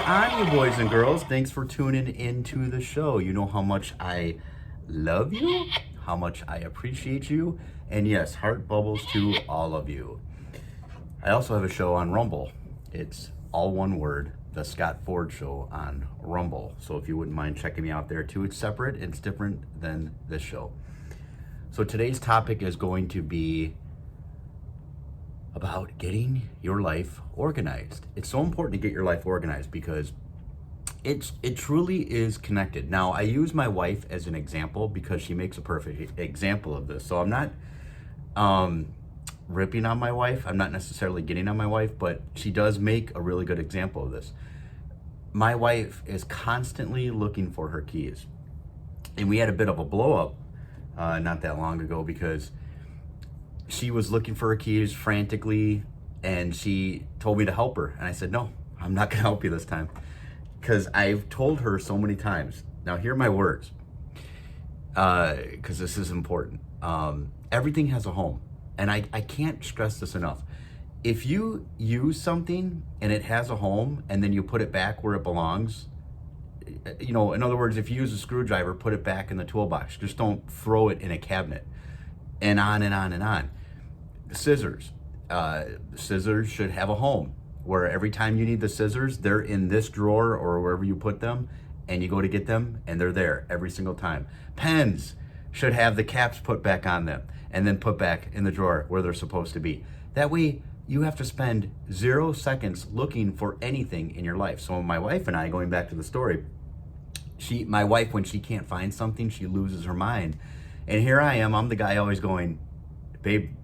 on, you boys and girls? Thanks for tuning into the show. You know how much I love you, how much I appreciate you, and yes, heart bubbles to all of you. I also have a show on Rumble. It's all one word, The Scott Ford Show on Rumble. So if you wouldn't mind checking me out there too, it's separate, it's different than this show. So today's topic is going to be about getting your life organized. It's so important to get your life organized because it truly is connected. Now, I use my wife as an example because she makes a perfect example of this. So I'm not ripping on my wife. I'm not necessarily getting on my wife, but she does make a really good example of this. My wife is constantly looking for her keys. And we had a bit of a blow up not that long ago because she was looking for her keys frantically and she told me to help her. And I said, no, I'm not gonna help you this time. Because I've told her so many times. Now hear my words, because this is important. Everything has a home. And I can't stress this enough. If you use something and it has a home and then you put it back where it belongs, you know, in other words, if you use a screwdriver, put it back in the toolbox. Just don't throw it in a cabinet. And on and on and on. Scissors. Scissors should have a home where every time you need the scissors, they're in this drawer or wherever you put them, and you go to get them and they're there every single time. Pens should have the caps put back on them and then put back in the drawer where they're supposed to be. That way you have to spend 0 seconds looking for anything in your life. So my wife and I, going back to the story, my wife, when she can't find something, she loses her mind. And here I am, I'm the guy always going, babe,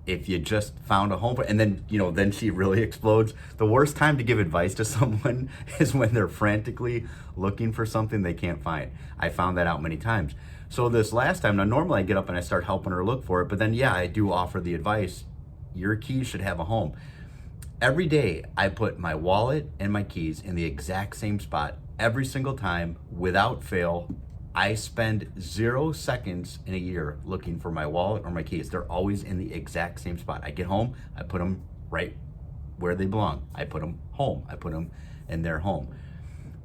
if you just found a home, and then, you know, then she really explodes. The worst time to give advice to someone is when they're frantically looking for something they can't find. I found that out many times. So this last time, now normally I get up and I start helping her look for it, but then yeah, I do offer the advice, your keys should have a home. Every day I put my wallet and my keys in the exact same spot every single time without fail. I spend 0 seconds in a year looking for my wallet or my keys. They're always in the exact same spot. I get home, I put them right where they belong. I put them home. I put them in their home.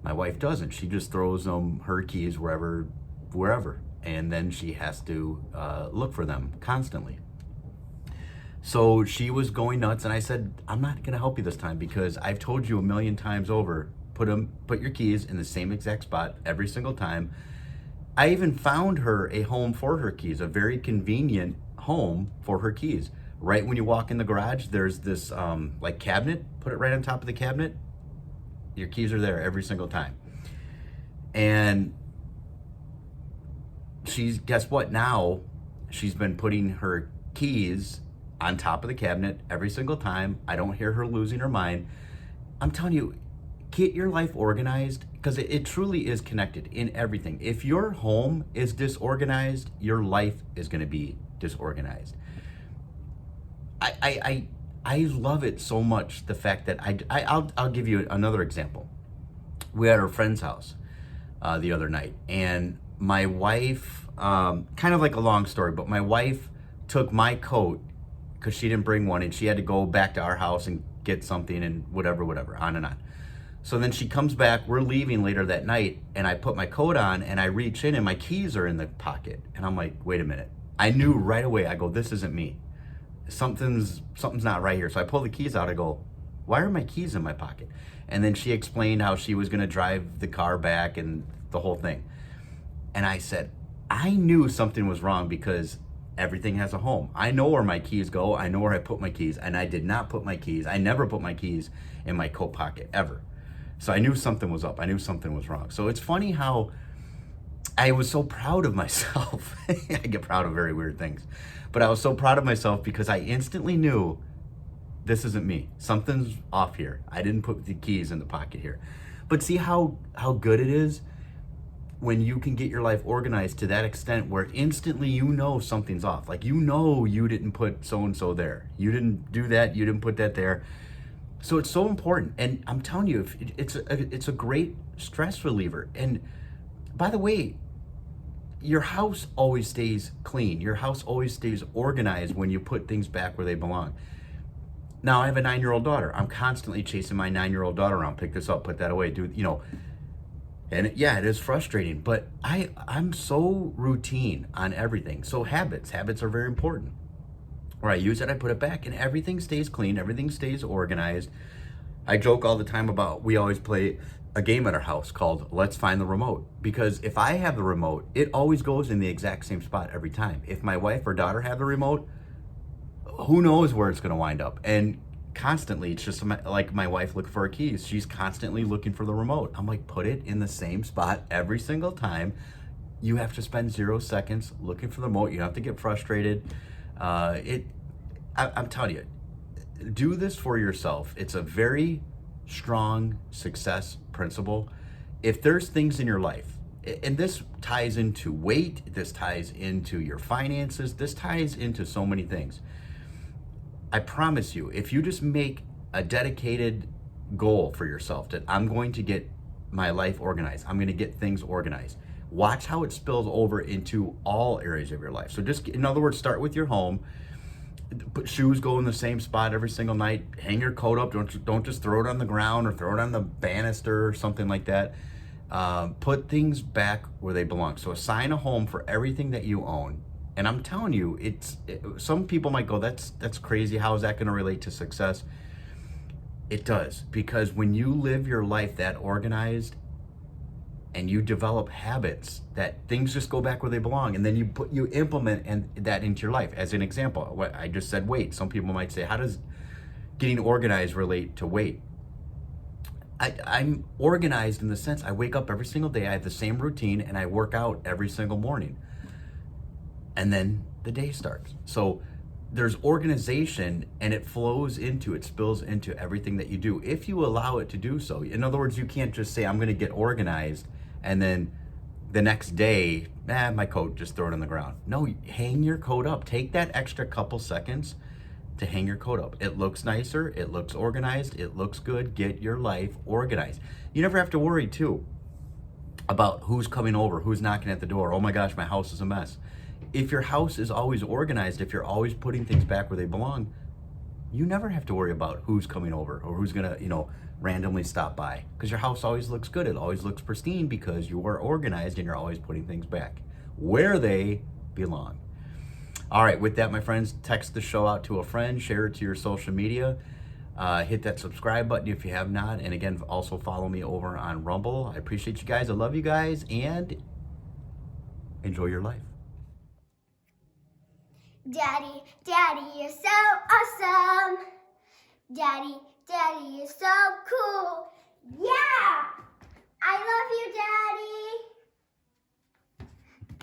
My wife doesn't. She just throws them, her keys, wherever. And then she has to look for them constantly. So she was going nuts and I said, I'm not gonna help you this time because I've told you a million times over, put your keys in the same exact spot every single time. I even found her a home for her keys, a very convenient home for her keys. Right when you walk in the garage, there's this like cabinet, put it right on top of the cabinet. Your keys are there every single time. And guess what? Now she's been putting her keys on top of the cabinet every single time. I don't hear her losing her mind. I'm telling you, get your life organized because it truly is connected in everything. If your home is disorganized, your life is going to be disorganized. I love it so much, the fact that I'll give you another example. We had our friend's house the other night, and my wife, kind of like a long story, but my wife took my coat because she didn't bring one and she had to go back to our house and get something and whatever, on and on. So then she comes back, we're leaving later that night, and I put my coat on and I reach in and my keys are in the pocket. And I'm like, wait a minute. I knew right away, I go, this isn't me. Something's not right here. So I pull the keys out, I go, why are my keys in my pocket? And then she explained how she was gonna drive the car back and the whole thing. And I said, I knew something was wrong because everything has a home. I know where my keys go, I know where I put my keys, and I did not put my keys, I never put my keys in my coat pocket, ever. So I knew something was up. I knew something was wrong. So it's funny how I was so proud of myself. I get proud of very weird things. But I was so proud of myself because I instantly knew this isn't me. Something's off here. I didn't put the keys in the pocket here. But see how good it is when you can get your life organized to that extent where instantly you know something's off. Like you know you didn't put so-and-so there. You didn't do that. You didn't put that there. So it's so important, and I'm telling you, it's a great stress reliever. And by the way, your house always stays clean. Your house always stays organized when you put things back where they belong. Now I have a 9-year-old daughter. I'm constantly chasing my 9-year-old daughter around. Pick this up, put that away, do, and yeah, it is frustrating, but I'm so routine on everything. So habits are very important. Where I use it, I put it back, and everything stays clean, everything stays organized. I joke all the time about, we always play a game at our house called Let's Find the Remote, because if I have the remote, it always goes in the exact same spot every time. If my wife or daughter have the remote, who knows where it's going to wind up. And constantly, it's just like my wife looking for her keys. She's constantly looking for the remote. I'm like, put it in the same spot every single time. You have to spend 0 seconds looking for the remote. You have to get frustrated. I'm telling you, do this for yourself. It's a very strong success principle. If there's things in your life, and this ties into weight, this ties into your finances, this ties into so many things. I promise you, if you just make a dedicated goal for yourself that I'm going to get my life organized, I'm going to get things organized, watch how it spills over into all areas of your life. So just, in other words, start with your home. Put shoes go in the same spot every single night. Hang your coat up. Don't just throw it on the ground or throw it on the banister or something like that. Put things back where they belong. So assign a home for everything that you own. And I'm telling you, some people might go, that's crazy. How is that going to relate to success? It does, because when you live your life that organized and you develop habits, that things just go back where they belong, and then you implement that into your life. As an example, what I just said, weight. Some people might say, how does getting organized relate to weight? I'm organized in the sense I wake up every single day, I have the same routine, and I work out every single morning. And then the day starts. So there's organization, and it spills into everything that you do, if you allow it to do so. In other words, you can't just say, I'm going to get organized, and then the next day, my coat, just throw it on the ground. No, hang your coat up. Take that extra couple seconds to hang your coat up. It looks nicer, it looks organized, it looks good. Get your life organized. You never have to worry, too, about who's coming over, who's knocking at the door. Oh my gosh, my house is a mess. If your house is always organized, if you're always putting things back where they belong, you never have to worry about who's coming over or who's gonna, randomly stop by, because your house always looks good. It always looks pristine because you are organized and you're always putting things back where they belong. All right, with that, my friends, text the show out to a friend, share it to your social media, hit that subscribe button if you have not, and again, also follow me over on Rumble. I appreciate you guys. I love you guys, and enjoy your life. Daddy, Daddy, you're so awesome. Daddy, Daddy, you're so cool. Yeah!